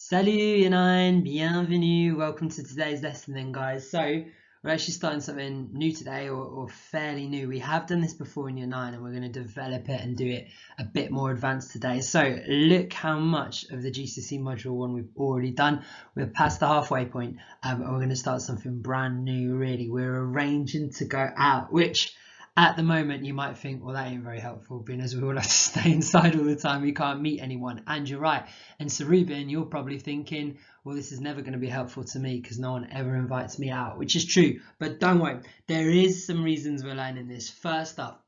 Salut Yanine, bienvenue, welcome to today's lesson then guys. So we're actually starting something new today or fairly new. We have done this before in Year 9 and we're going to develop it and do it a bit more advanced today. So look how much of the GCSE module 1 we've already done. We're past the halfway point and we're going to start something brand new really. We're arranging to go out, which at the moment you might think, well, that ain't very helpful being as we all have to stay inside all the time, we can't meet anyone. And you're right. And Sarubin, you're probably thinking, well, this is never going to be helpful to me because no one ever invites me out, which is true. But don't worry, there is some reasons we're learning this. First up,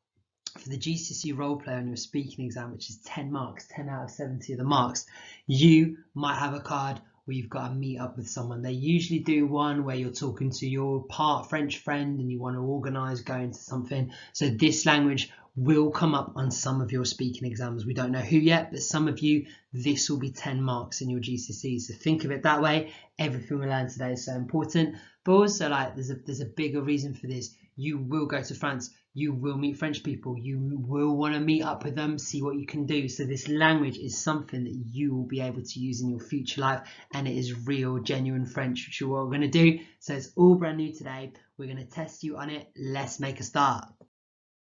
for the GCSE role play on your speaking exam, which is 10 marks, 10 out of 70 of the marks, you might have a card where you've got to meet up with someone. They usually do one where you're talking to your part French friend and you want to organise going to something. So this language will come up on some of your speaking exams. We don't know who yet, but some of you, this will be 10 marks in your GCSE. So think of it that way. Everything we learn today is so important. But also, like, there's a bigger reason for this. You will go to France. You will meet French people. You will want to meet up with them, see what you can do. So this language is something that you will be able to use in your future life. And it is real, genuine French, which is what we're going to do. So it's all brand new today. We're going to test you on it. Let's make a start.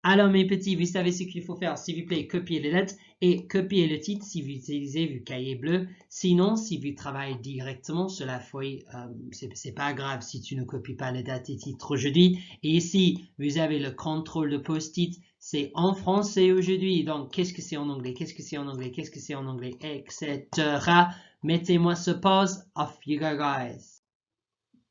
Alors mes petits, vous savez ce qu'il faut faire, s'il vous plaît, copier les lettres et copier le titre si vous utilisez vos cahiers bleus. Sinon, si vous travaillez directement sur la feuille, c'est pas grave si tu ne copies pas les dates et titres aujourd'hui. Et ici, vous avez le contrôle de post-it, c'est en français aujourd'hui. Donc, qu'est-ce que c'est en anglais, qu'est-ce que c'est en anglais, qu'est-ce que c'est en anglais, etc. Mettez-moi ce pause. Off you go, guys.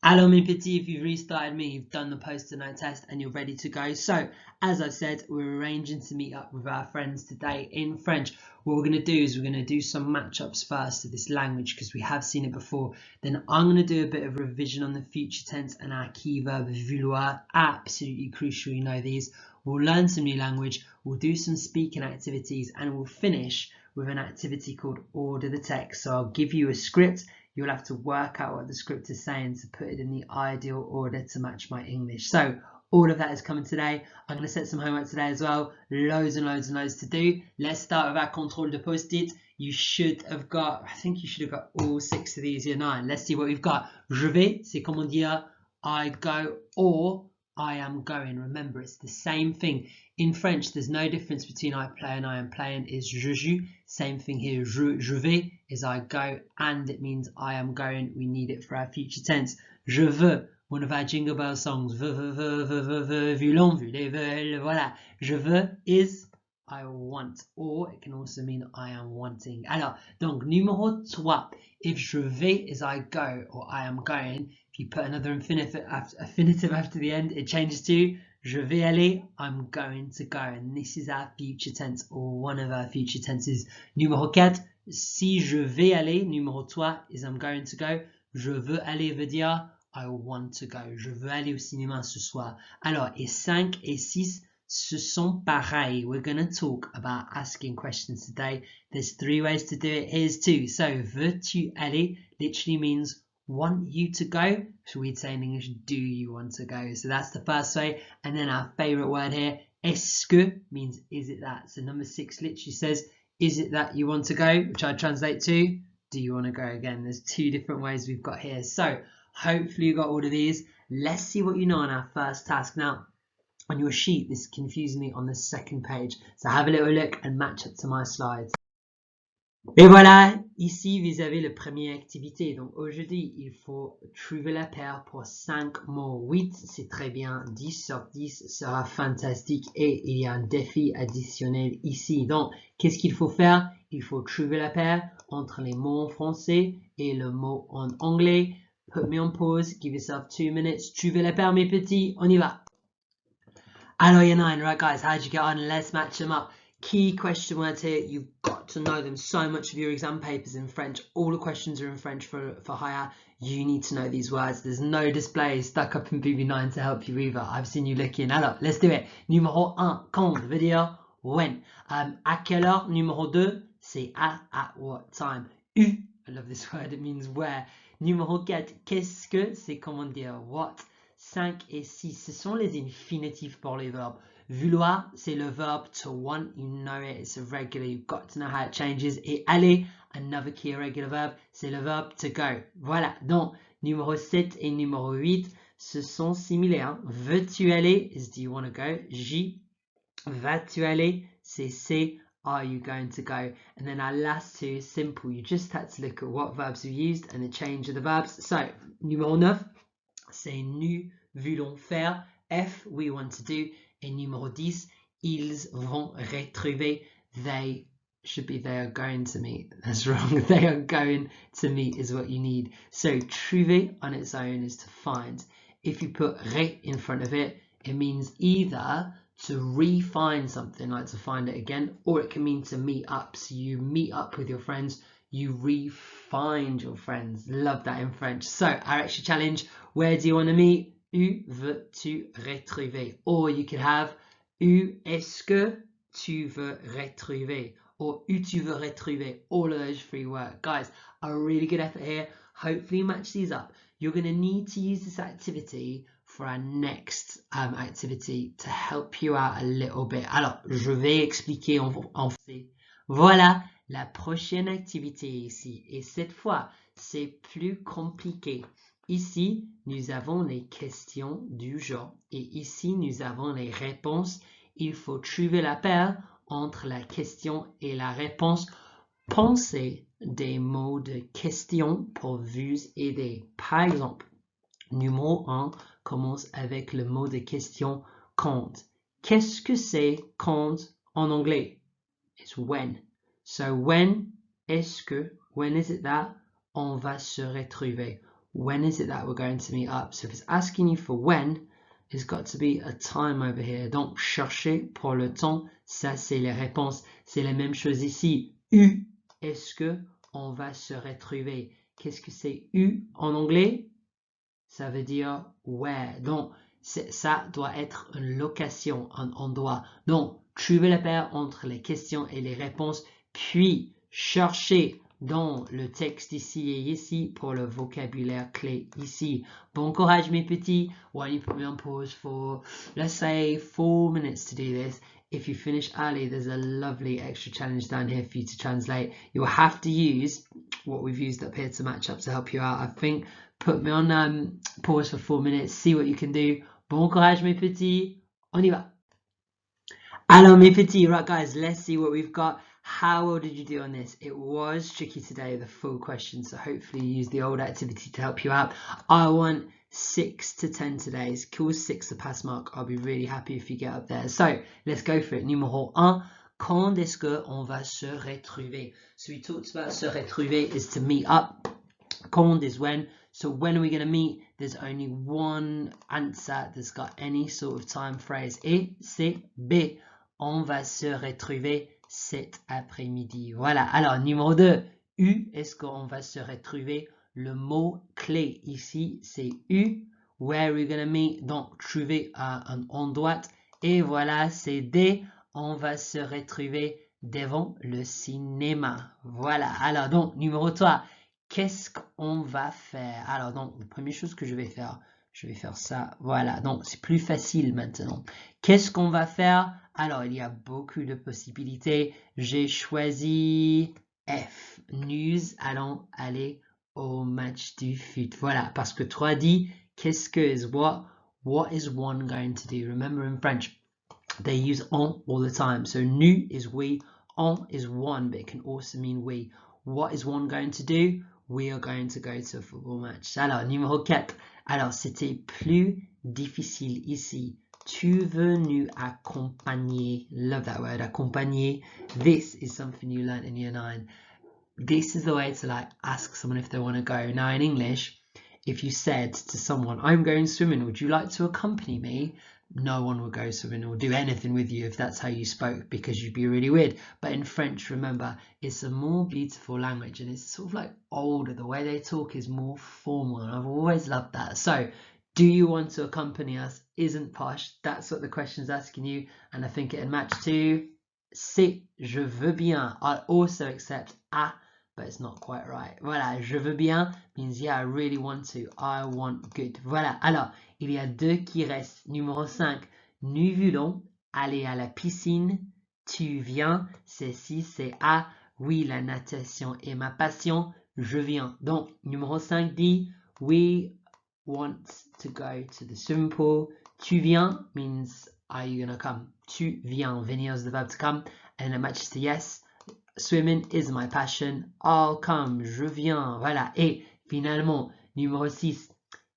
Alors mes petits, if you've restarted me, you've done the poster note test and you're ready to go. So, as I've said, we're arranging to meet up with our friends today in French. What we're going to do is we're going to do some matchups first to this language because we have seen it before. Then I'm going to do a bit of revision on the future tense and our key verb vouloir. Absolutely crucial, you know these. We'll learn some new language, we'll do some speaking activities, and we'll finish with an activity called Order the Text. So I'll give you a script. You'll have to work out what the script is saying to put it in the ideal order to match my English. So all of that is coming today. I'm going to set some homework today as well. Loads and loads and loads to do. Let's start with our contrôle de post-it. You should have got, I think you should have got all 6 of these Year 9. Let's see what we've got. Je vais, c'est comment dire I go or I am going. Remember, it's the same thing. In French, there's no difference between I play and I am playing. Is je joue. Same thing here. Je vais is I go and it means I am going. We need it for our future tense. Je veux, one of our Jingle Bell songs. Voulons, voulez, veulent. Voilà. Je veux is I want, or it can also mean I am wanting. Alors, donc numéro 3. If je vais is I go or I am going, if you put another infinitive after the end, it changes to je vais aller, I'm going to go. And this is our future tense or one of our future tenses. Numéro 4, si je vais aller, numéro 3 is I'm going to go. Je veux aller veut dire I want to go. Je veux aller au cinéma ce soir. Alors, et 5 et 6, ce sont pareils. We're going to talk about asking questions today. There's 3 ways to do it. Here's 2. So, veux-tu aller literally means want you to go. So we'd say in English, do you want to go? So that's the first way. And then our favorite word here, est-ce que means is it that? So number 6 literally says, is it that you want to go? Which I translate to, do you want to go? Again, there's 2 different ways we've got here. So hopefully you got all of these. Let's see what you know on our first task. Now, on your sheet, this confused me on the second page. So have a little look and match up to my slides. Et voilà, ici vous avez la première activité. Donc aujourd'hui, il faut trouver la paire pour 5 mots. 8, c'est très bien. 10 sur 10 sera fantastique. Et il y a un défi additionnel ici. Donc, qu'est-ce qu'il faut faire? Il faut trouver la paire entre les mots en français et le mot en anglais. Put me on pause, give yourself 2 minutes. Trouver la paire, mes petits, on y va. Alors, Year 9, right guys, how'd you get on? Let's match them up. Key question words here, you've got to know them. So much of your exam papers in French, all the questions are in French for higher. You need to know these words. There's no display stuck up in BB9 to help you either. I've seen you looking. Alors, let's do it. Numéro 1, quand veut dire when. À quelle heure? Numéro 2, c'est at what time. U, I love this word, it means where. Numéro 4, qu'est-ce que? C'est comment dire what. 5 et 6, ce sont les infinitifs pour les verbes. Vouloir, c'est le verb to want. You know it, it's a regular, you've got to know how it changes. Et aller, another key irregular verb, c'est le verbe to go. Voilà, donc numéro 7 et numéro 8, ce sont similaires. Veux-tu aller is do you want to go? J. Vas-tu aller? C'est C. Are you going to go? And then our last two, simple. You just had to look at what verbs we used and the change of the verbs. So, numéro 9, c'est nous voulons faire. F, we want to do. Et numéro 10, ils vont retrouver. They should be they are going to meet. That's wrong. They are going to meet is what you need. So, trouver on its own is to find. If you put re in front of it, it means either to re-find something, like to find it again, or it can mean to meet up. So you meet up with your friends, you re-find your friends. Love that in French. So our extra challenge, where do you want to meet? Où veux-tu retrouver? Or you could have où est-ce que tu veux retrouver? Or où tu veux retrouver? All of those three work. Guys, a really good effort here. Hopefully you match these up. You're going to need to use this activity for our next activity to help you out a little bit. Alors, je vais expliquer en français. Voilà la prochaine activité ici. Et cette fois, c'est plus compliqué. Ici, nous avons les questions du genre. Et ici, nous avons les réponses. Il faut trouver la paire entre la question et la réponse. Pensez des mots de question pour vous aider. Par exemple, numéro 1 commence avec le mot de question quand. Qu'est-ce que c'est quand en anglais? It's when. So when est-ce que, when is it that on va se retrouver? When is it that we're going to meet up? So if it's asking you for when, it's got to be a time over here. Donc cherchez pour le temps, ça c'est les réponses. C'est la même chose ici. Où est-ce que on va se retrouver? Qu'est-ce que c'est où en anglais? Ça veut dire where. Donc, ça doit être une location, un endroit. Donc, trouvez la paire entre les questions et les réponses, puis cherchez dans le texte ici et ici pour le vocabulaire clé ici. Bon courage mes petits. Why don't you put me on pause for, let's say, 4 minutes to do this. If you finish early, there's a lovely extra challenge down here for you to translate. You'll have to use what we've used up here to match up to help you out. I think put me on pause for 4 minutes, see what you can do. Bon courage mes petits, on y va. Alors mes petits, right guys, let's see what we've got. How well did you do on this? It was tricky today, the full question, so hopefully you use the old activity to help you out. I want 6 to 10 today. It's cool, 6 the pass mark. I'll be really happy if you get up there. So let's go for it. Numéro 1, quand est-ce qu'on va se retrouver? So we talked about se retrouver is to meet up. Quand is when. So when are we going to meet? There's only one answer that's got any sort of time phrase. Et c'est B. On va se retrouver cet après-midi. Voilà. Alors, numéro 2. Où est-ce qu'on va se retrouver? Le mot clé ici, c'est où. Where are we going to meet? Donc, trouver un endroit. Et voilà, c'est D. On va se retrouver devant le cinéma. Voilà. Alors, donc, numéro 3. Qu'est-ce qu'on va faire? Alors, donc, la première chose que je vais faire ça. Voilà, donc c'est plus facile maintenant. Qu'est-ce qu'on va faire? Alors, il y a beaucoup de possibilités. J'ai choisi F. Nous allons aller au match du foot. Voilà, parce que 3 dit, qu'est-ce que is what? What is one going to do? Remember in French, they use on all the time. So, nous is we, on is one, but it can also mean we. What is one going to do? We are going to go to a football match. Alors, numéro 4. Alors, c'était plus difficile ici. Tu veux nous accompagner? Love that word, accompagner. This is something you learned in year 9. This is the way to like ask someone if they want to go. Now, in English, if you said to someone, I'm going swimming, would you like to accompany me? No one will go swimming or do anything with you if that's how you spoke, because you'd be really weird. But in French, remember, it's a more beautiful language and it's sort of like older. The way they talk is more formal and I've always loved that. So, do you want to accompany us? Isn't posh. That's what the question's asking you. And I think it'd match to C, je veux bien. I also accept A, but it's not quite right. Voilà, je veux bien means yeah, I really want to. I want good. Voilà, alors, il y a 2 qui restent. Numéro 5, nous voulons aller à la piscine. Tu viens, c'est si, c'est A. Oui, la natation est ma passion. Je viens. Donc, numéro 5 dit, we want to go to the swimming pool. Tu viens means, are you gonna come? Tu viens. Venir is the verb to come. And it matches to yes. Swimming is my passion. I'll come. Je viens. Voilà. Et finalement, numéro 6.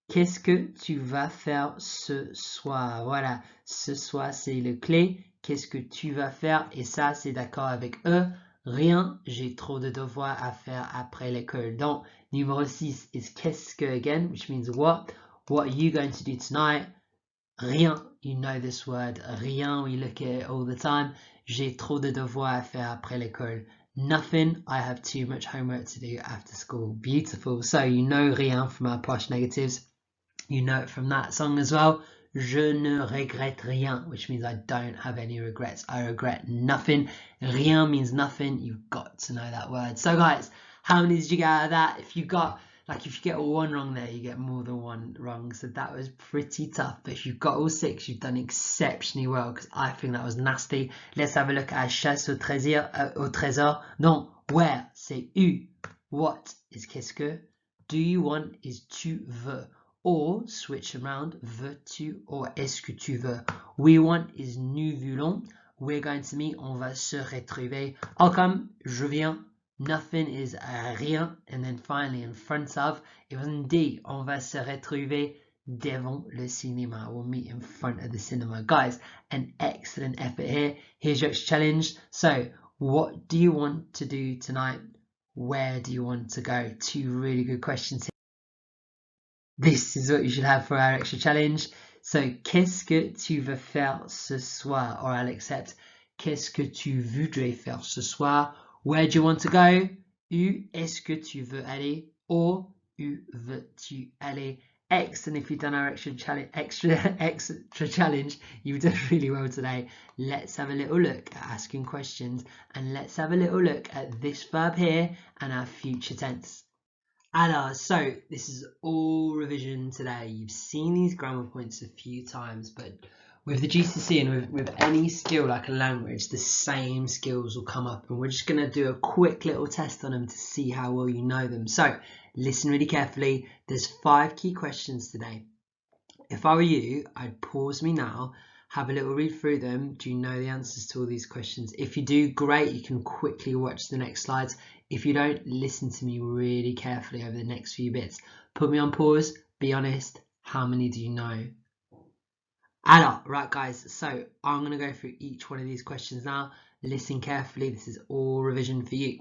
Qu'est-ce que tu vas faire ce soir? Voilà. Ce soir, c'est le clé. Qu'est-ce que tu vas faire? Et ça, c'est d'accord avec eux. Rien, j'ai trop de devoirs à faire après l'école. Donc, numéro 6 is qu'est-ce que again, which means what. What are you going to do tonight? Rien, you know this word. Rien, we look at it all the time. J'ai trop de devoirs à faire après l'école. Nothing, I have too much homework to do after school. Beautiful. So you know rien from our past negatives. You know it from that song as well. Je ne regrette rien, which means I don't have any regrets. I regret nothing. Rien means nothing. You've got to know that word. So guys, how many did you get out of that? If you get one wrong there, you get more than one wrong. So that was pretty tough. But if you've got all 6, you've done exceptionally well, because I think that was nasty. Let's have a look at chasse au trésor. Donc, where, c'est où. What is qu'est-ce que. Do you want is tu veux. Or switch around, veux-tu or est-ce que tu veux. We want is nous voulons. We're going to meet, on va se retrouver. I'll come, je viens. Nothing is rien. And then finally in front of, it was D, on va se retrouver devant le cinéma. We'll meet in front of the cinema. Guys, an excellent effort here. Here's your extra challenge. So, what do you want to do tonight? Where do you want to go? 2 really good questions here. This is what you should have for our extra challenge. So, qu'est-ce que tu veux faire ce soir? Or I'll accept, qu'est-ce que tu voudrais faire ce soir? Where do you want to go? Où est-ce que tu veux aller? Or, où veux-tu aller? Excellent. If you've done our extra challenge, you've done really well today. Let's have a little look at asking questions, and let's have a little look at this verb here and our future tense. Alors, so this is all revision today. You've seen these grammar points a few times, but with the GCSE and with any skill like a language, the same skills will come up, and we're just going to do a quick little test on them to see how well you know them. So listen really carefully. There's 5 key questions today. If I were you, I'd pause me now, have a little read through them. Do you know the answers to all these questions? If you do, great, you can quickly watch the next slides. If you don't, listen to me really carefully over the next few bits. Put me on pause, be honest, how many do you know? Alors, right guys, so I'm going to go through each one of these questions now. Listen carefully, this is all revision for you.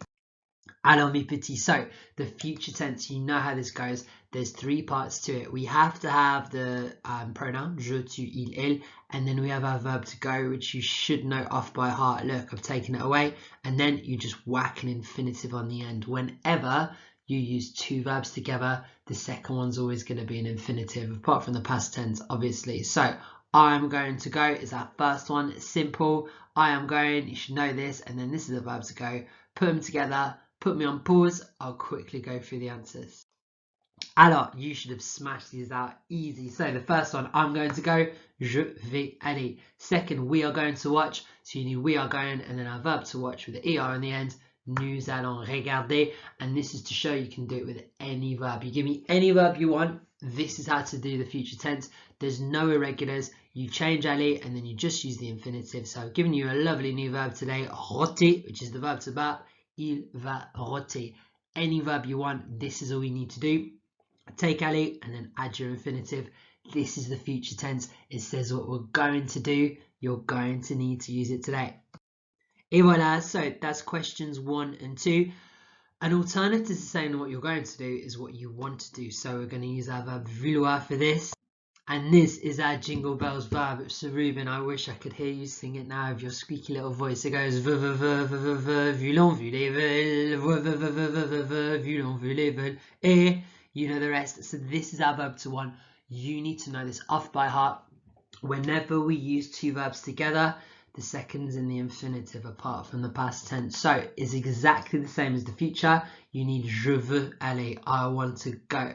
Alors mes petits, so the future tense, you know how this goes. There's 3 parts to it. We have to have the pronoun, je, tu, il, elle, and then we have our verb to go, which you should know off by heart. Look, I've taken it away. And then you just whack an infinitive on the end. Whenever you use 2 verbs together, the second one's always going to be an infinitive, apart from the past tense, obviously. So, I'm going to go is our first one. It's simple. I am going, you should know this, and then this is the verb to go. Put them together. Put me on pause, I'll quickly go through the answers. Alors, you should have smashed these out easy. So the first one, I'm going to go, je vais aller. Second, we are going to watch. So you need we are going, and then our verb to watch with the ER in the end. Nous allons regarder. And this is to show you can do it with any verb. You give me any verb you want. This is how to do the future tense. There's no irregulars. You change aller, and then you just use the infinitive. So I've given you a lovely new verb today, rôter, which is the verb to bat. Il va rôter. Any verb you want, this is all you need to do. Take aller and then add your infinitive. This is the future tense. It says what we're going to do. You're going to need to use it today. Et voilà, so that's questions 1 and 2. An alternative to saying what you're going to do is what you want to do. So we're going to use our verb vouloir for this. And this is our Jingle Bells verb. So Ruben, I wish I could hear you sing it now with your squeaky little voice. It goes voulons, voulons, et you know the rest. So this is our verb to 1. You need to know this off by heart. Whenever we use 2 verbs together, the second's in the infinitive apart from the past tense. So it's exactly the same as the future. You need je veux aller, I want to go.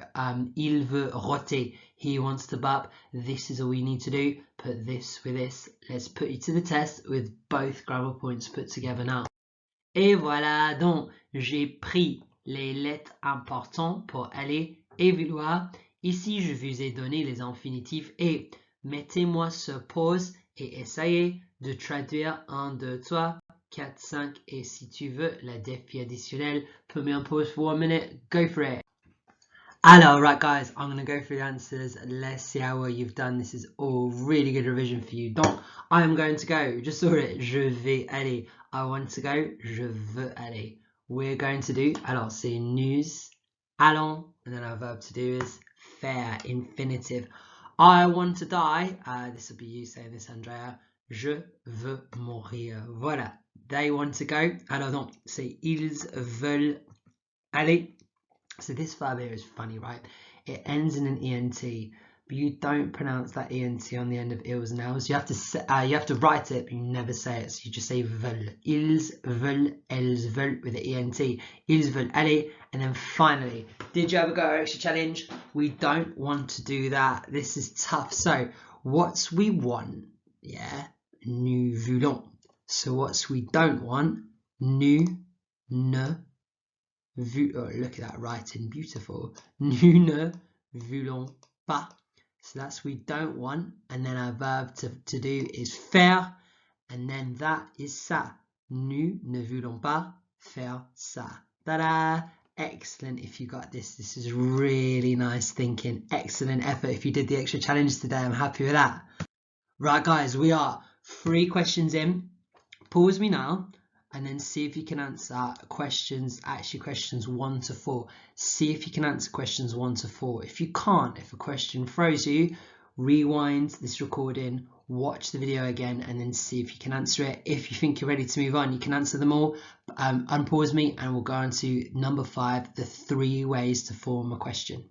Il veut rôter, he wants to burp. This is all we need to do. Put this with this. Let's put you to the test with both grammar points put together now. Et voilà, donc j'ai pris les lettres importantes pour aller et vouloir. Ici, je vous ai donné les infinitifs et mettez-moi sur pause et essayez de traduire 1, 2, 3, 4, 5 et si tu veux la défi additionnelle, put me on pause for 1 minute, go for it. Hello, right guys, I'm going to go through the answers. Let's see how well you've done. This is all really good revision for you. Donc, I am going to go. Just saw it. Je vais aller. I want to go. Je veux aller. We're going to do. Alors, c'est nous allons. And then our verb to do is faire, infinitive. I want to die. This will be you saying this, Andrea. Je veux mourir. Voilà. They want to go. Alors, donc, c'est ils veulent aller. So this verb here is funny, right? It ends in an ENT, but you don't pronounce that ENT on the end of ils and elles. You have to write it, but you never say it. So you just say veulent. Ils veulent, elles veulent with the ENT. Ils veulent aller. And then finally, did you ever go extra challenge? We don't want to do that. This is tough. So what's we want? Yeah, nous voulons. So what's we don't want? Nous ne oh, look at that writing, beautiful. Nous ne voulons pas. So that's we don't want. And then our verb to do is faire. And then that is ça. Nous ne voulons pas faire ça. Ta-da! Excellent if you got this. This is really nice thinking. Excellent effort if you did the extra challenge today. I'm happy with that. Right, guys, we are 3 questions in. Pause me now. And then see if you can answer questions 1 to 4. See if you can answer questions 1 to 4. If you can't, if a question throws you, rewind this recording, watch the video again, and then see if you can answer it. If you think you're ready to move on, you can answer them all. Unpause me and we'll go on to number 5, the 3 ways to form a question.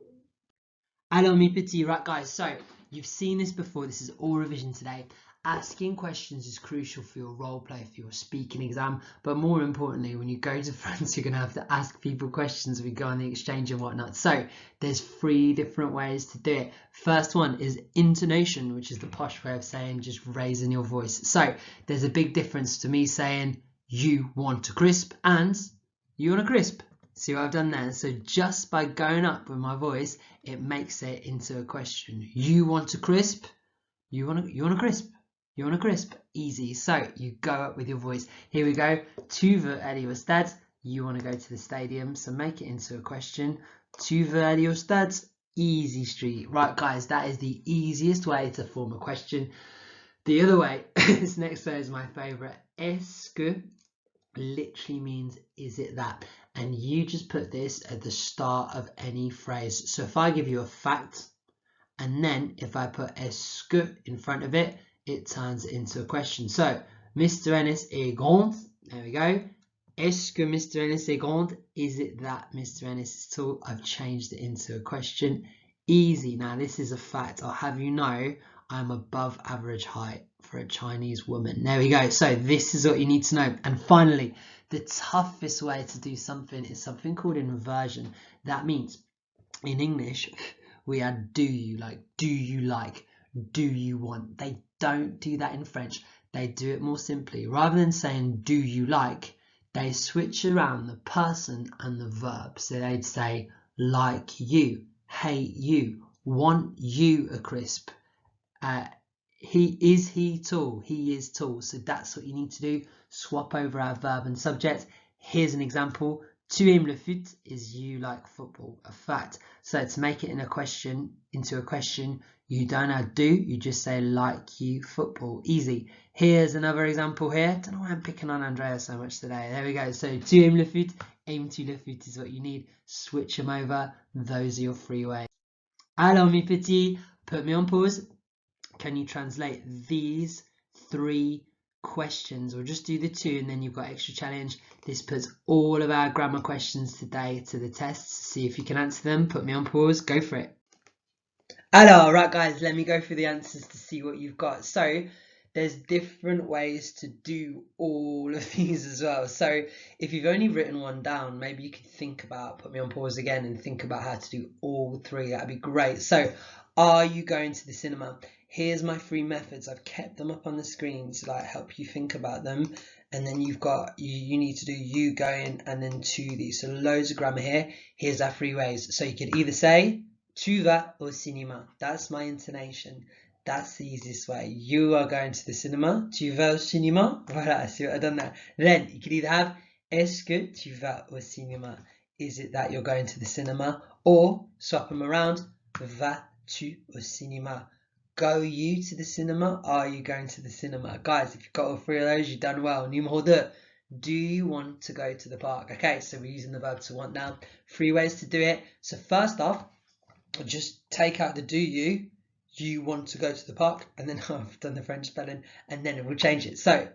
Alors mes petits, right guys, so you've seen this before, this is all revision today. Asking questions is crucial for your role play, for your speaking exam, but more importantly, when you go to France, you're going to have to ask people questions as we go on the exchange and whatnot. So there's 3 different ways to do it. First one is intonation, which is the posh way of saying just raising your voice. So there's a big difference to me saying you want a crisp and you want a crisp. See what I've done there? So just by going up with my voice, it makes it into a question. You want a crisp? You want a crisp? You want a crisp? Easy. So you go up with your voice. Here we go. Tu veux aller au stade? You want to go to the stadium. So make it into a question. Tu veux aller au stade? Easy street. Right, guys, that is the easiest way to form a question. The other way, this next way is my favorite. Est-ce que literally means is it that? And you just put this at the start of any phrase. So if I give you a fact, and then if I put est-ce que in front of it, it turns it into a question. So, Mr. Ennis est grand. There we go. Est-ce que Mr. Ennis est grand? Is it that Mr. Ennis is tall? I've changed it into a question. Easy. Now, this is a fact. I'll have you know I'm above average height for a Chinese woman. There we go. So, this is what you need to know. And finally, the toughest way to do something is something called inversion. That means, in English, we add do you like, do you like, do you want. They don't do that in French. They do it more simply. Rather than saying do you like, they switch around the person and the verb. So they'd say like you, hate you, want you a crisp. He tall? He is tall. So that's what you need to do. Swap over our verb and subject. Here's an example. Tu aimes le foot is you like football, a fact. So to make it into a question, you don't add do, you just say like you football. Easy. Here's another example here. Don't know why I'm picking on Andrea so much today. There we go. So tu aimes le foot, aimes-tu le foot is what you need. Switch them over. Those are your 3 ways. Alors mes petits, put me on pause. Can you translate these 3 questions? We'll just do the 2 and then you've got extra challenge. This puts all of our grammar questions today to the test. See if you can answer them. Put me on pause. Go for it. Hello, right guys, let me go through the answers to see what you've got. So there's different ways to do all of these as well. So if you've only written one down, maybe you could think about, put me on pause again and think about how to do all 3. That'd be great. So are you going to the cinema? Here's my 3 methods. I've kept them up on the screen to help you think about them. and then you need to do you going and then to the. So loads of grammar here. Here's our three ways. So you could either say tu vas au cinéma. That's my intonation. That's the easiest way. You are going to the cinema. Tu vas au cinéma. Voilà, see what I've done there. Then you could either have est-ce que tu vas au cinéma? Is it that you're going to the cinema? Or swap them around. Vas-tu au cinéma? Go you to the cinema? Are you going to the cinema? Guys, if you've got all three of those, you've done well. Numéro 2. Do you want to go to the park? Okay, so we're using the verb to want now. 3 ways to do it. So first off, just take out the do you. You want to go to the park. And then I've done the French spelling. And then it will change it. So,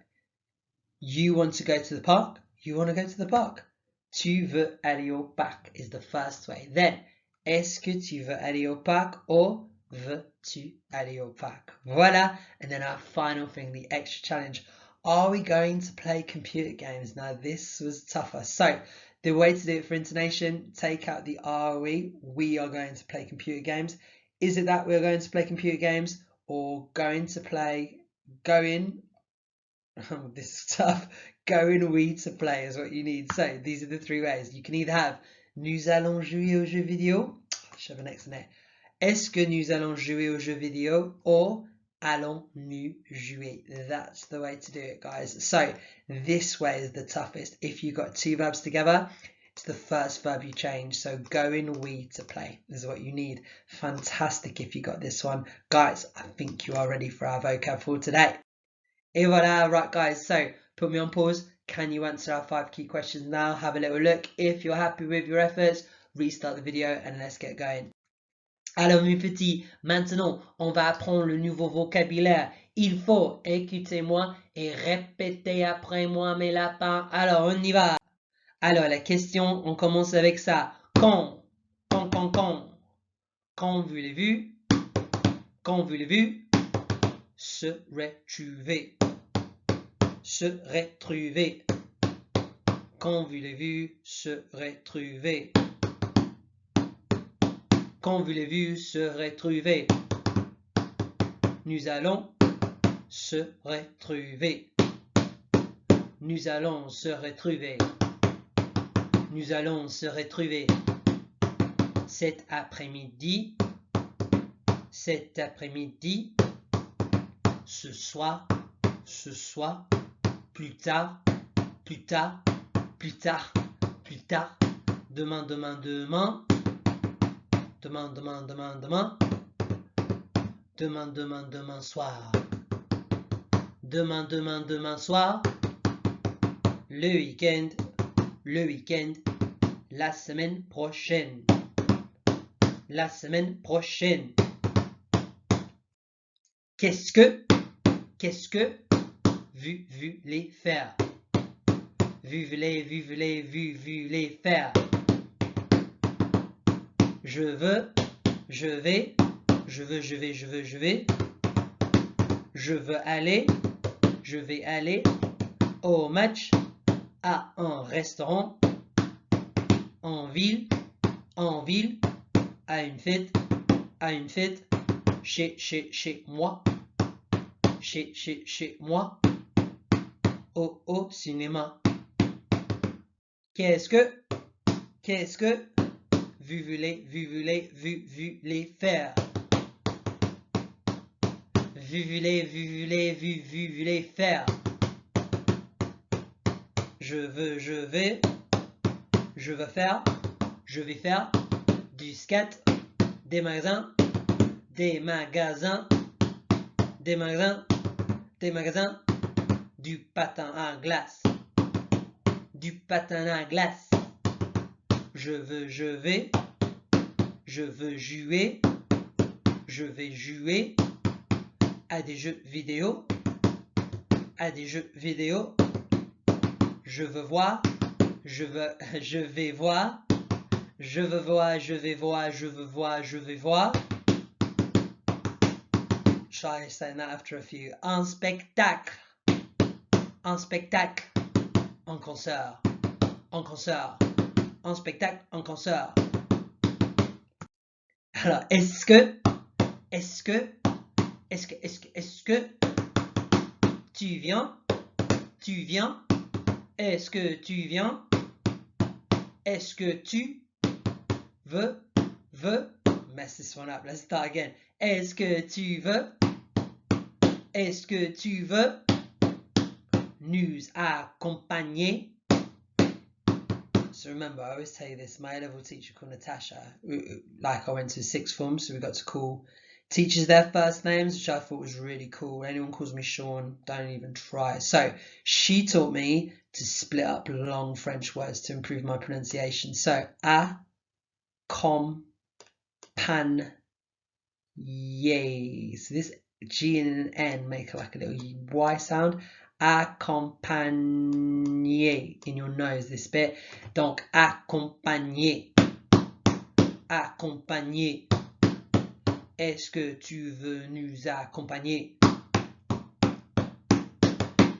you want to go to the park. You want to go to the park. Tu veux aller au parc is the first way. Then, est-ce que tu veux aller au parc? Or, veux-tu aller au parc? Voilà. And then our final thing, the extra challenge. Are we going to play computer games? Now, this was tougher. So, the way to do it for intonation, take out the are we. We are going to play computer games. Is it that we're going to play computer games or going to play, going, this is tough, going we to play is what you need. So these are the 3 ways. You can either have nous allons jouer aux jeux vidéo. I should have an X in there. Est-ce que nous allons jouer aux jeux vidéo? Or allons-nous jouer? That's the way to do it, guys. So this way is the toughest. If you've got 2 verbs together, it's the first verb you change. So going we to play is what you need. Fantastic if you got this one. Guys, I think you are ready for our vocab for today. Et voilà, right guys, so put me on pause. Can you answer our 5 key questions now? Have a little look. If you're happy with your efforts, restart the video and let's get going. Alors mes petits, maintenant on va apprendre le nouveau vocabulaire. Il faut, écoutez-moi et répétez après moi mes lapins. Alors on y va. Alors la question, on commence avec ça. Quand voulez-vous? Quand voulez-vous se retrouver? Se retrouver. Quand voulez-vous se retrouver? Quand voulez-vous se retrouver? Nous allons se retrouver. Nous allons se retrouver. Nous allons se retrouver. Cet après-midi. Cet après-midi. Ce soir. Ce soir. Plus tard. Plus tard. Plus tard. Plus tard. Demain, demain, demain. Demain, demain, demain, demain. Demain, demain, demain soir. Demain, demain, demain soir. Le week-end. Le week-end. La semaine prochaine. La semaine prochaine. Qu'est-ce que vous voulez faire? Vous voulez faire. Je veux, je vais. Je veux. Je veux aller. Je vais aller au match, à un restaurant, en ville, à une fête, chez moi, chez moi, au cinéma. Qu'est-ce que vous voulez faire? Vous voulez faire. Je vais faire du skate, des magasins, du patin à glace, je vais jouer, à des jeux vidéo, je vais voir, try saying that after a few. Un spectacle, un concert, un spectacle, un concert. Alors, est-ce que tu tu viens? Est-ce que tu viens? Est-ce que tu veux? Mess this one up. Let's start again. Est-ce que tu veux? Est-ce que tu veux nous accompagner? So remember, I always tell you this, my A-level teacher called Natasha, like I went to sixth form, so we got to call teachers their first names, which I thought was really cool. Anyone calls me Sean, don't even try. So she taught me to split up long French words to improve my pronunciation. So accompagner. So this G and an N make like a little Y sound. Accompagner in your nose, this bit. Donc accompagner. Accompagner. Est-ce que tu veux nous accompagner?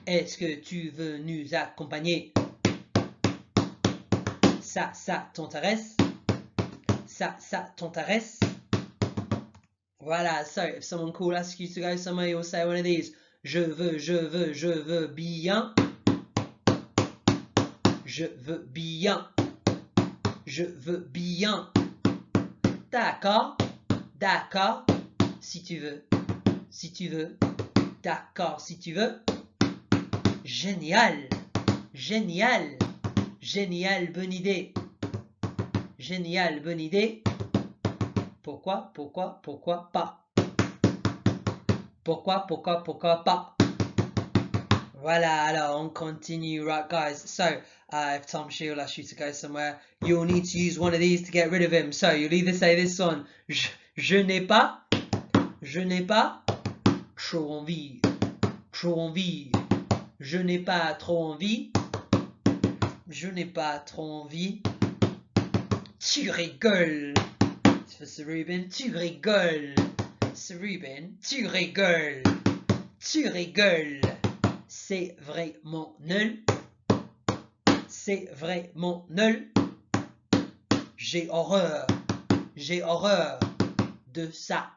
Est-ce que tu veux nous accompagner? Ça t'intéresse? Ça t'intéresse? Voilà, so if someone cool asks you to go somewhere, you'll say one of these. Je veux bien. Je veux bien. Je veux bien. D'accord, d'accord, si tu veux. Si tu veux. D'accord, si tu veux. Génial, génial, génial, bonne idée. Génial, bonne idée. Pourquoi pas? Pourquoi pas? Voilà, alors on continue, right guys. So, if Tom Shield asks you to go somewhere, you'll need to use one of these to get rid of him. So, you'll either say this one, je n'ai pas, trop envie, je n'ai pas trop envie, je n'ai pas trop envie, tu rigoles. For Sarubin, tu rigoles. Sarubin, tu rigoles. Tu rigoles. C'est vraiment nul. C'est vraiment nul. J'ai horreur de ça.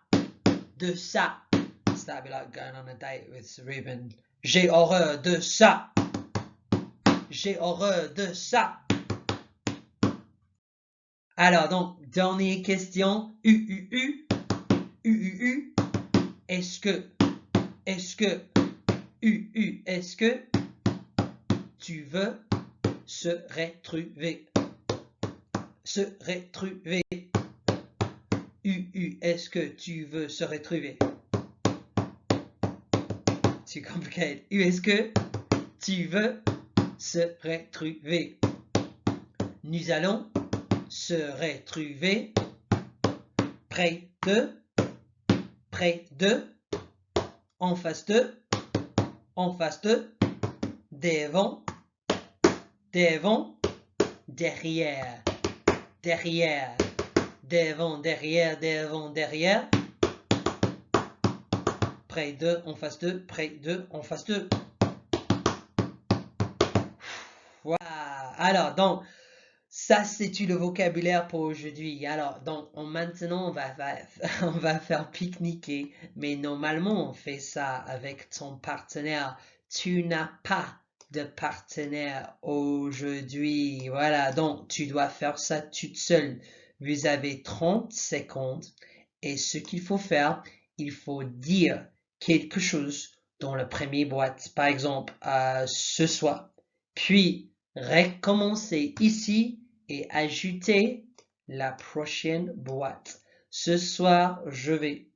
De ça. So that'd be like going on a date with Sarubin. J'ai horreur de ça. J'ai horreur de ça. Alors, donc, dernière question. Est-ce que, est-ce que tu veux se retrouver? Se retrouver. Est-ce que tu veux se retrouver? Too complicated. Est-ce que tu veux se retrouver? Nous allons se retrouver près de, en face de, devant, derrière, devant, derrière, près de, en face de, Voilà. Alors, donc, ça, c'est tout le vocabulaire pour aujourd'hui. Alors, donc, maintenant, on va faire pique-niquer. Mais normalement, on fait ça avec ton partenaire. Tu n'as pas de partenaire aujourd'hui. Voilà, donc, tu dois faire ça toute seule. Vous avez 30 secondes. Et ce qu'il faut faire, il faut dire quelque chose dans la première boîte. Par exemple, ce soir. Puis, recommencer ici et ajouter la prochaine boîte. Ce soir, je vais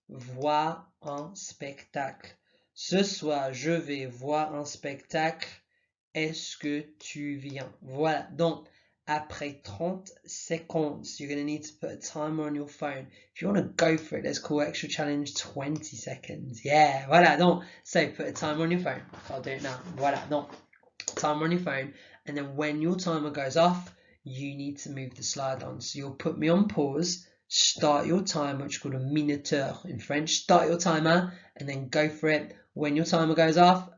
voir un spectacle. Ce soir, je vais voir un spectacle. Est-ce que tu viens? Voilà. Donc, après 30 secondes, you're going to need to put a timer on your phone. If you want to go for it, let's call extra challenge 20 seconds. Yeah, voilà. Donc, so put a timer on your phone. I'll do it now. Voilà. Donc, timer on your phone. And then when your timer goes off, you need to move the slide on. So you'll put me on pause, start your timer, which is called a minuteur in French. Start your timer and then go for it. When your timer goes off,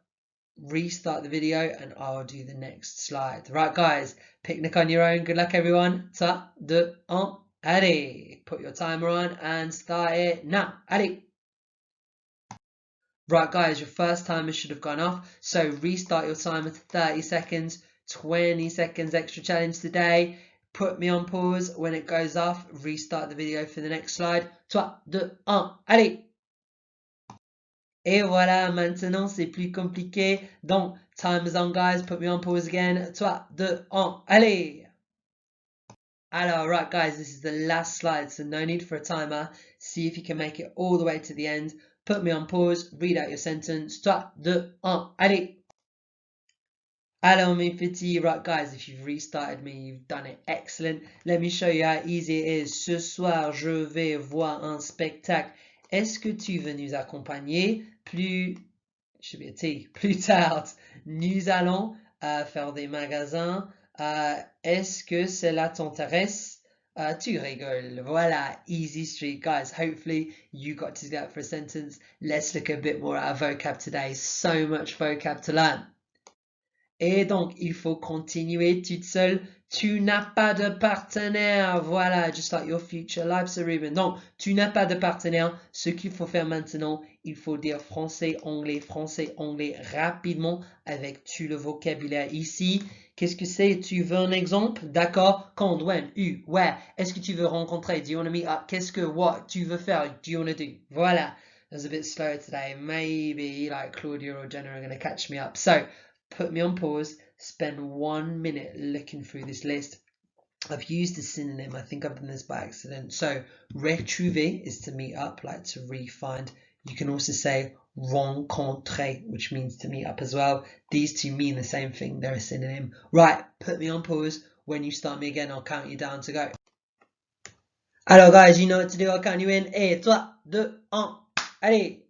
restart the video and I'll do the next slide. Right guys, picnic on your own. Good luck everyone. 3, 2, 1, allez. Put your timer on and start it now. Allez. Right, guys, your first timer should have gone off. So restart your timer to 30 seconds, 20 seconds extra challenge today. Put me on pause. When it goes off, restart the video for the next slide. 3, 2, 1, allez! Et voilà, maintenant c'est plus compliqué. Donc, time is on, guys. Put me on pause again. 3, 2, 1, allez! Alors, right, guys, this is the last slide, so no need for a timer. See if you can make it all the way to the end. Put me on pause, read out your sentence. 3, 2, 1, allez! Alors, mes petits, right, guys, if you've restarted me, you've done it excellent. Let me show you how easy it is. Ce soir, je vais voir un spectacle. Est-ce que tu veux nous accompagner? Plus tard, nous allons faire des magasins. Est-ce que cela t'intéresse? Tu rigoles. Voilà, easy street, guys. Hopefully you got to that for a sentence. Let's look a bit more at our vocab today. So much vocab to learn. Et donc, il faut continuer toute seule. Tu n'as pas de partenaire. Voilà, just like your future life, so Ruben. Donc, tu n'as pas de partenaire. Ce qu'il faut faire maintenant, il faut dire français, anglais rapidement avec tout le vocabulaire ici. Qu'est-ce que c'est? Tu veux un exemple? D'accord. Quand, when, où, where. Est-ce que tu veux rencontrer? Do you want to meet up? Qu'est-ce que, what? Tu veux faire? Do you want to do? Voilà. I was a bit slower today. Maybe like Claudia or Jenna are going to catch me up. So, put me on pause, spend 1 minute looking through this list. I've used a synonym. I think I've done this by accident. So retrouver is to meet up, like to re-find. You can also say rencontrer, which means to meet up as well. These two mean the same thing. They're a synonym. Right, put me on pause. When you start me again, I'll count you down to go. Alors guys, you know what to do. I'll count you in. Et 3, 2, 1, allez!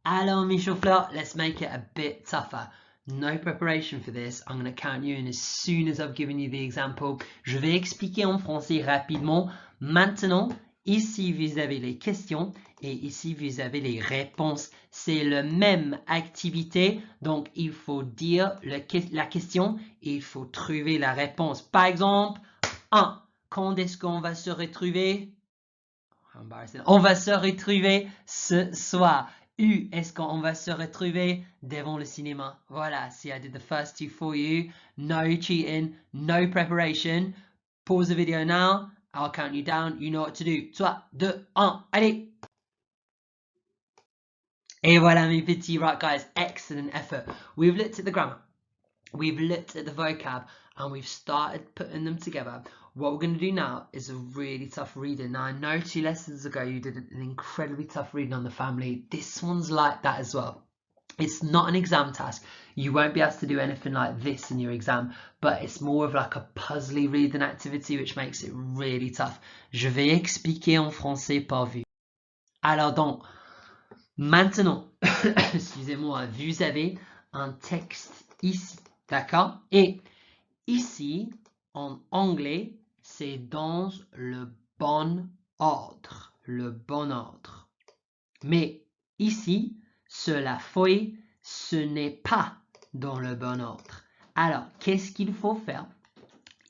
Alors, Michel Fleur, let's make it a bit tougher. No preparation for this. I'm going to count you in as soon as I've given you the example. Je vais expliquer en français rapidement. Maintenant, ici, vous avez les questions et ici, vous avez les réponses. C'est la même activité, donc il faut dire la question et il faut trouver la réponse. Par exemple, 1. Quand est-ce qu'on va se retrouver? On va se retrouver ce soir. Est-ce qu'on va se retrouver devant le cinéma? Voilà, see, I did the first two for you. No cheating, no preparation. Pause the video now. I'll count you down. You know what to do. 3, 2, 1, allez! Et voilà, mes petits. Right, guys, excellent effort. We've looked at the grammar. We've looked at the vocab and we've started putting them together. What we're going to do now is a really tough reading. Now, I know 2 lessons ago you did an incredibly tough reading on the family. This one's like that as well. It's not an exam task. You won't be able to do anything like this in your exam, but it's more of like a puzzly reading activity, which makes it really tough. Je vais expliquer en français par vous. Alors donc, maintenant, excusez-moi, vous avez un texte ici, d'accord? Et ici, en anglais, c'est dans le bon ordre. Le bon ordre. Mais ici, sur la feuille, ce n'est pas dans le bon ordre. Alors, qu'est-ce qu'il faut faire?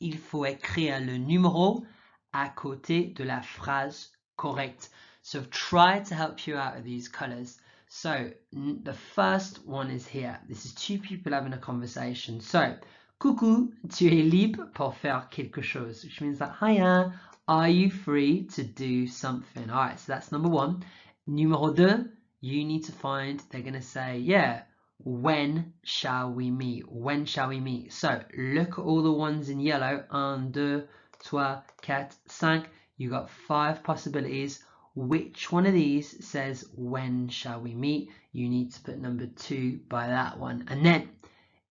Il faut écrire le numéro à côté de la phrase correcte. So I've tried to help you out with these colors. So the first one is here. This is 2 people having a conversation. So, coucou, tu es libre pour faire quelque chose, which means that, hiya, are you free to do something? All right, so that's number 1. Numéro 2, you need to find, they're going to say, yeah, when shall we meet? When shall we meet? So look at all the ones in yellow. 1, 2, 3, 4, 5. You got 5 possibilities. Which one of these says when shall we meet? You need to put number 2 by that one. And then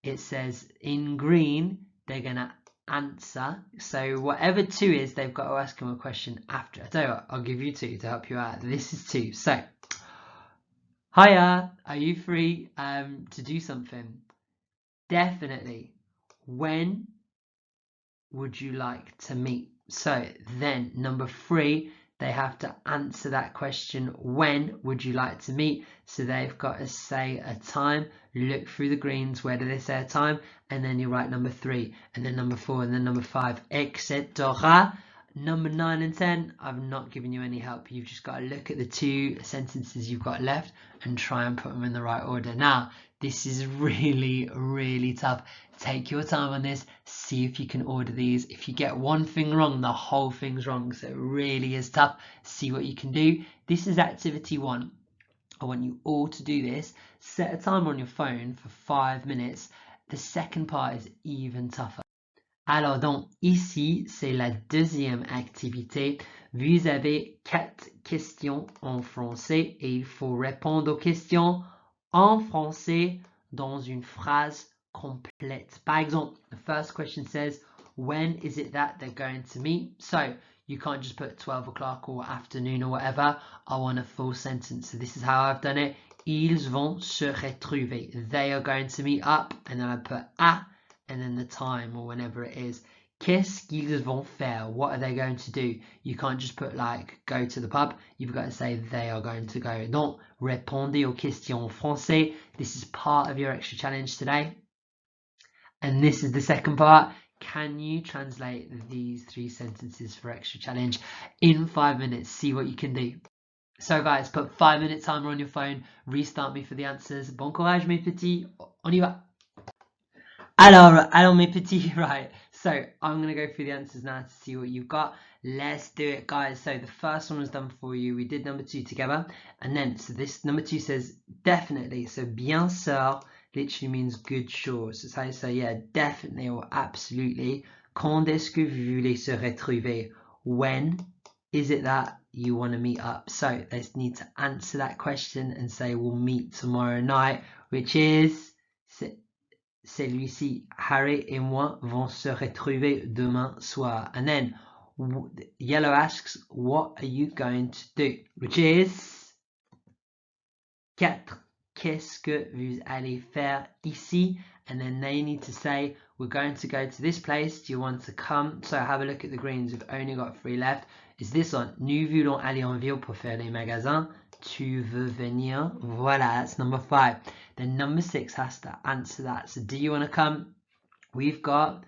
it says in green, they're going to answer. So whatever 2 is, they've got to ask them a question after. I tell you what, I'll give you 2 to help you out. This is 2. So, hiya, are you free to do something? Definitely. When would you like to meet? So then number 3, they have to answer that question. When would you like to meet? So they've got to say a time. Look through the greens. Where do they say a time? And then you write number 3, and then number 4, and then number 5, etc. Number 9 and 10, I've not given you any help. You've just got to look at the two sentences you've got left and try and put them in the right order. Now, this is really, really tough. Take your time on this. See if you can order these. If you get one thing wrong, the whole thing's wrong. So it really is tough. See what you can do. This is activity 1. I want you all to do this. Set a timer on your phone for 5 minutes. The second part is even tougher. Alors donc ici, c'est la deuxième activité. Vous avez 4 questions en français et il faut répondre aux questions en français dans une phrase complète. Par exemple, the first question says, when is it that they're going to meet? So you can't just put 12 o'clock or afternoon or whatever. I want a full sentence. So this is how I've done it. Ils vont se retrouver. They are going to meet up. And then I put à and then the time or whenever it is. Qu'est-ce qu'ils vont faire? What are they going to do? You can't just put like go to the pub. You've got to say they are going to go. Donc, répondez aux questions en français. This is part of your extra challenge today. And this is the second part. Can you translate these 3 sentences for extra challenge in 5 minutes? See what you can do. So guys, put 5-minute timer on your phone. Restart me for the answers. Bon courage mes petits. On y va. Alors mes petits, right, so I'm going to go through the answers now to see what you've got. Let's do it, guys. So the first one was done for you. We did number 2 together. And then, so this number 2 says definitely. So bien sûr literally means good sure. So it's how you say, yeah, definitely or absolutely. Quand est-ce que vous voulez se retrouver? When is it that you want to meet up? So they need to answer that question and say, we'll meet tomorrow night, which is... celui-ci, Harry et moi vont se retrouver demain soir. And then Yellow asks, what are you going to do? Which is 4. Qu'est-ce que vous allez faire ici? And then they need to say, we're going to go to this place. Do you want to come? So have a look at the greens. We've only got 3 left. Is this one? Nous voulons aller en ville pour faire les magasins. Tu veux venir? Voilà, that's number 5. Then number 6 has to answer that. So do you want to come? We've got,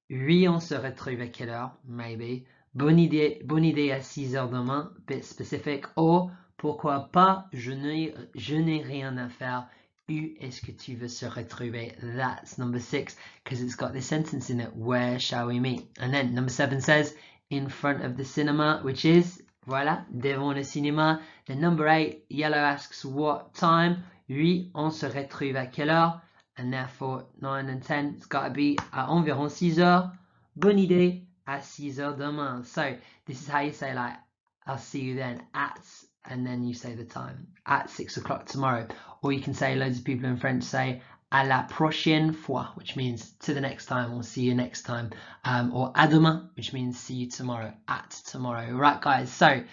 oui, on se retrouve à quelle heure? Maybe. Bonne idée à 6 heures demain. Bit specific. Or, pourquoi pas, je n'ai rien à faire. Où est-ce que tu veux se retrouver? That's number 6 because it's got this sentence in it. Where shall we meet? And then number 7 says, in front of the cinema, which is, voilà, devant le cinéma. Then number 8, Yellow asks what time? Oui, on se retrouve à quelle heure? And therefore 9 and 10, it's got to be à environ 6 heures. Bonne idée, à 6 heures demain. So this is how you say like, I'll see you then at, and then you say the time, at 6 o'clock tomorrow. Or you can say, loads of people in French say, à la prochaine fois, which means to the next time, or see you next time. Or à demain, which means see you tomorrow, at tomorrow. Right, guys, so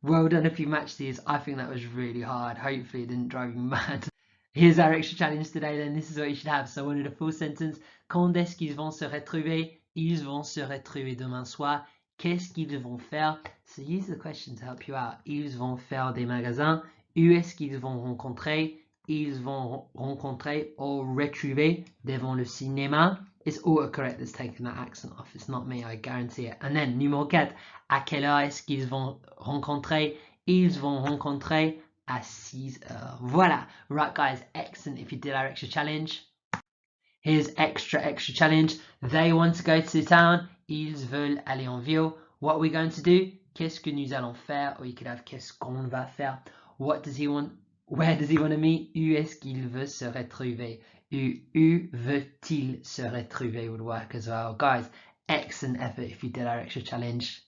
well done if you matched these. I think that was really hard. Hopefully it didn't drive you mad. Here's our extra challenge today then. This is what you should have. So I wanted a full sentence. Quand est-ce qu'ils vont se retrouver? Ils vont se retrouver demain soir. Qu'est-ce qu'ils vont faire? So use the question to help you out. Ils vont faire des magasins. Où est-ce qu'ils vont rencontrer? Ils vont rencontrer or retrouver devant le cinéma. It's autocorrect that's taken that accent off. It's not me, I guarantee it. And then, numéro 4, à quelle heure est-ce qu'ils vont rencontrer? Ils vont rencontrer à 6 heures. Voilà. Right, guys, excellent if you did our extra challenge. Here's extra challenge. They want to go to town. Ils veulent aller en ville. What are we going to do? Qu'est-ce que nous allons faire? Or you could have qu'est-ce qu'on va faire. What does he want? Where does he want to meet? Où est-ce qu'il veut se retrouver? Où veut-il se retrouver would work as well. Guys, excellent effort if you did our extra challenge.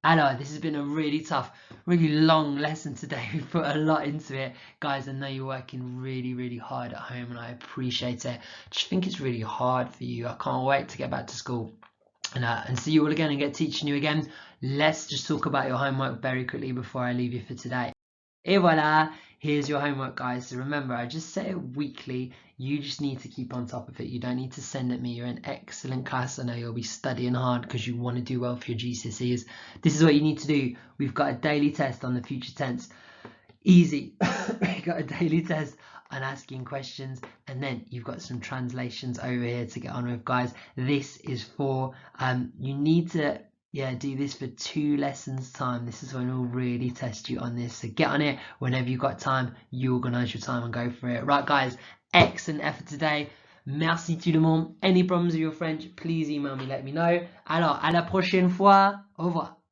Alors, this has been a really tough, really long lesson today. We've put a lot into it. Guys, I know you're working really, really hard at home and I appreciate it. I just think it's really hard for you. I can't wait to get back to school and see you all again and get teaching you again. Let's just talk about your homework very quickly before I leave you for today. Et voilà, here's your homework, guys. So remember, I just say it weekly. You just need to keep on top of it. You don't need to send it me. You're in excellent class. I know you'll be studying hard because you want to do well for your GCSEs. This is what you need to do. We've got a daily test on the future tense. Easy. We've got a daily test on asking questions, and then you've got some translations over here to get on with, guys. This is for you need to Yeah, do this for 2 lessons time. This is when we'll really test you on this. So get on it whenever you've got time. You organise your time and go for it. Right, guys, excellent effort today. Merci tout le monde. Any problems with your French, please email me, let me know. Alors, à la prochaine fois. Au revoir.